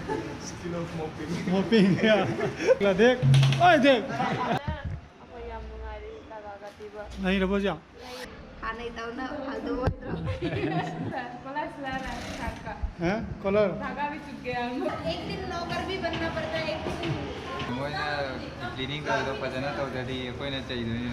Skill of mopping. Mopping, yeah. Dek. Oi, Dek. ꯑꯩꯈꯣꯏ ꯌꯥꯝ ꯅꯨꯡꯉꯥꯏꯔꯤ ꯇꯥꯒꯥꯒꯗꯤꯕ Nahi rabo jang. ꯍꯥꯟꯅꯩ ꯇꯧꯅ ꯐꯪꯗꯕ ꯑꯣꯏꯗ꯭ꯔꯣ Huh? Color. एक दिन नौकर भी बनना पड़ता है एक दिन मोइना क्लीनिंग तौदो फजना तौदरी अखोइना चाहिदोनी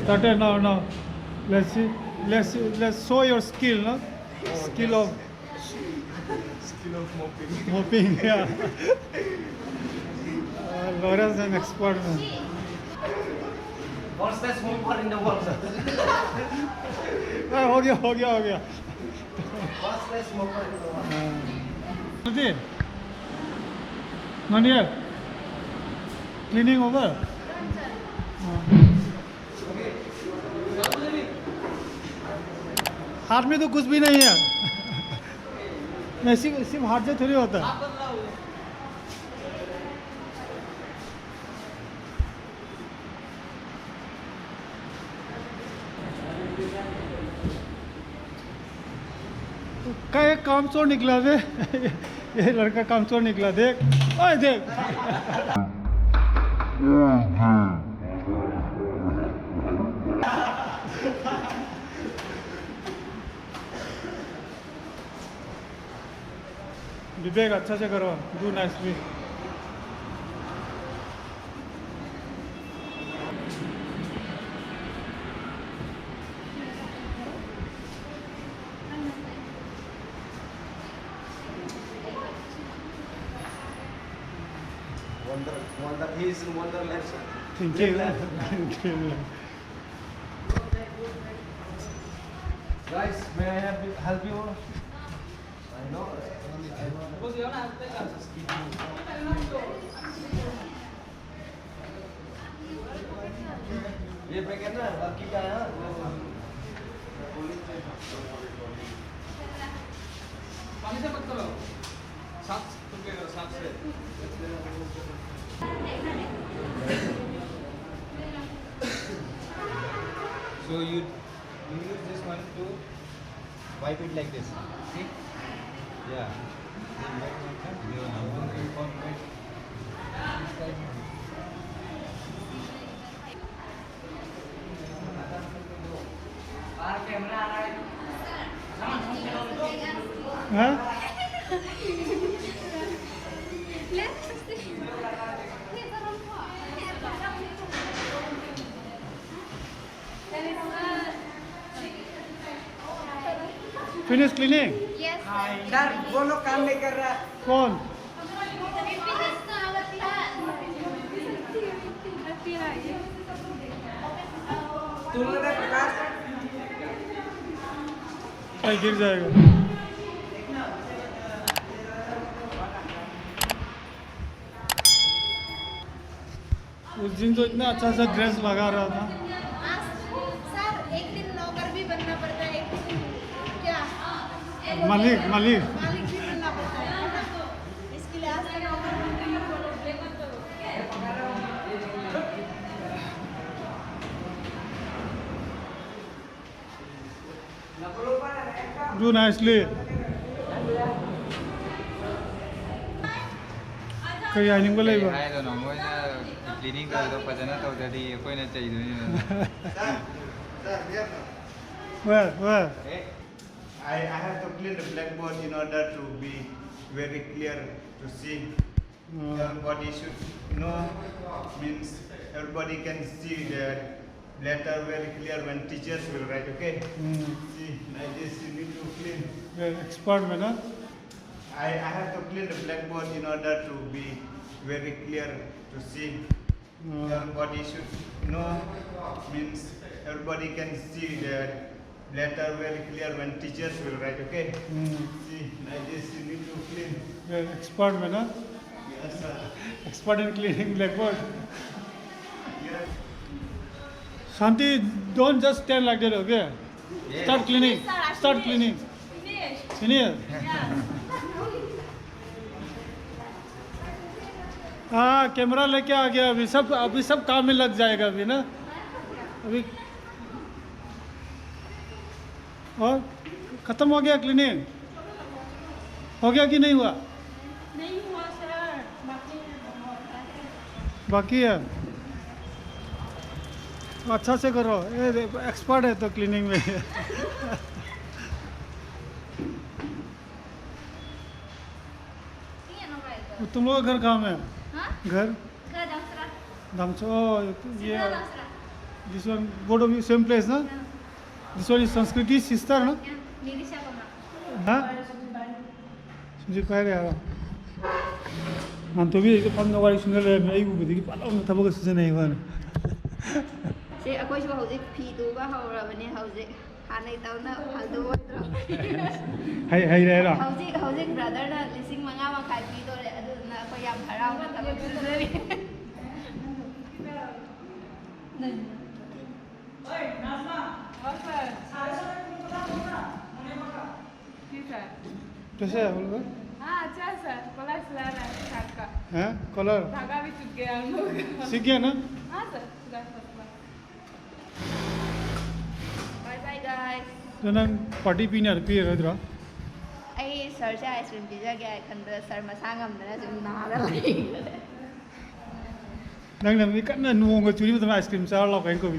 Started now. Let's see. Let's show your skill, no? Skill of mopping. mopping, yeah. Laura's an expert man. What's best mopper in the world, sir? हो गया. What's best mopper in the world? Nadi? Not yet. Cleaning over? हाथ में तो कुछ भी नहीं है मैं सिर्फ हाथ से थोड़ी होता है का एक काम चोर निकला बे ये लड़का काम चोर निकला देख ओए देख विवेक अच्छा से करो do nicely Wonder, he is in Wonderland, sir. Thank you Guys, may I help you? I know. ये पे कहना बाकी क्या है पानी से मत करो साथ तुमके करो साथ से So you use this one to wipe it like this. See? Yeah. हाँ फिनिश क्लीनिंग सर वो लोग काम नहीं कर रहा कौन तुम लोग प्रकाश भाई गिर जाएगा उस दिन तो इतना अच्छा सा ड्रेस लगा रहा था सर एक दिन नौकर भी बनना पड़ता है एक दिन क्या मालिक मालिक भी बनना पड़ता है इसके लिए आज तक नौकर बनते डू नाइसली कहीं आने को लेगा I don't know. मोइना क्लीनिंग तौदो फजना तौदरी अखोइना चाहिदोनी where I have to clean the blackboard in order to be very clear to see. Everybody should know, means everybody can see the letter very clear when teachers will write, okay? See, like this you need to clean. expert man huh? I have to clean the blackboard in order to be very clear to see. Everybody should know, means everybody can see the letter very clear when teachers will write, okay? See, like this you need to clean. expert man huh? Yes, sir. expert in cleaning blackboard Yes. Shanti don't just stand like that okay start cleaning start cleaning finish हाँ camera लेके आ गया अभी सब काम में लग जाएगा अभी ना अभी और ख़त्म हो गया क्लीनिंग हो गया कि नहीं हुआ नहीं हुआ सर बाकी है अच्छा से करो एक्सपर्ट है तो क्लीनिंग में तुम लोग का घर कहाँ में है घर Damcho, yeah. This one, both of you same place, na? This one is Sanskriti sister, na? हाँ? मुझे कह रहा है हम तो भी पंद्रह वाली सुन रहे हैं मैं भी देखी पाला उन तब का सीजन नहीं हुआ से अकोई जो हौजे फी दूबा हौरबने हौजे हानै तौना फाल्दो वत्रो हाय रहेगा हौजे ब्रदर ना लिसिंग मंगा मखाई फी तो अदुना अकोई याम हरावना तब सुजरी कैसे है बोलो हाँ अच्छा सर कलर सिला रहा है शर्ट का हैं कलर धागा भी चुक गया हम लोग सीख गया ना हाँ सर सिला सकता बाय बाय गाइस तो ना पार्टी पीने आ रही है इधर आई सर से आइसक्रीम पिज़्ज़ा गया खंडर सर मसांग हमने जो नागा लगी नंग नंग ये करना नुंग को चुरी में तो आइसक्रीम चार लाख इनको भी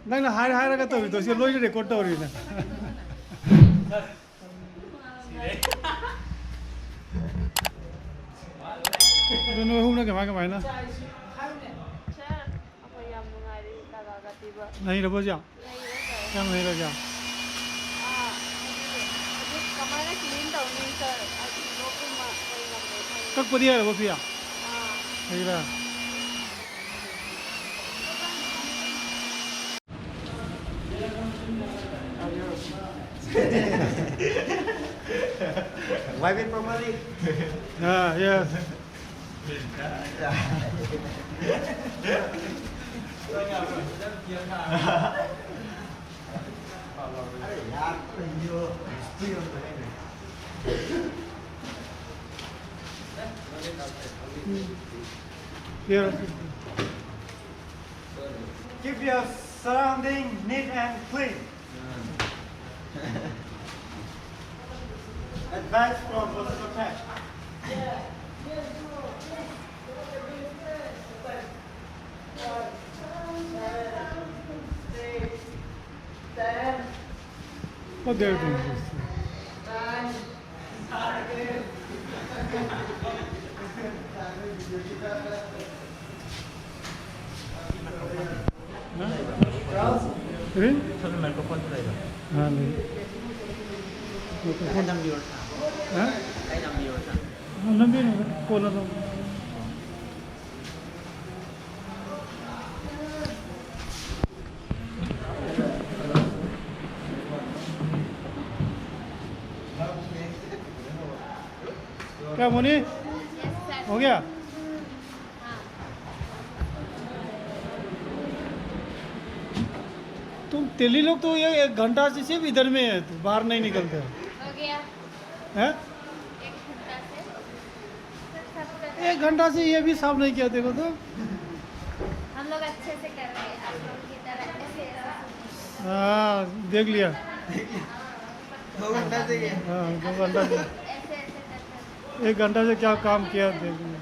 नंग ना हाय हाय रखा तो इसलिए लोग रिकॉर्ड तो हो रही है दोनों हूँ ना कमाए ना सर आपको याम मुंगारी धागा का तीबा नहीं रहो जा क्या नहीं रहो जा अभी कमाना क्लीन तो नहीं सर अभी लोग मा कोई नंबर कब पड़ी है वो पिया हाँ नहीं रहा Wipe it properly. हाँ yes here Keep your surrounding neat and clean. Advice from Bosco Tech. what they're doing this Green? हाँ नहीं Ay, nam viewer sa. हाँ Ay, nam viewer sa. Number नहीं कोला तो क्या मोनी हो गया तुम तेली लोग तो ये 1 घंटा से सिर्फ इधर में है तो बाहर नहीं निकलते हो गया हैं 1 घंटा से 1 घंटा से ये भी साफ नहीं किया देखो तो हम लोग अच्छे से कर रहे हैं आप लोग की तरह ऐसे हाँ देख लिया 2 घंटा से ये. हाँ 2 घंटा से ऐसे कर 1 घंटा से क्या काम किया देख लिया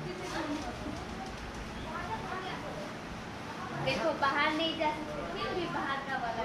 देखो बाहर नहीं जा सकते फिर भी बाहर का वाला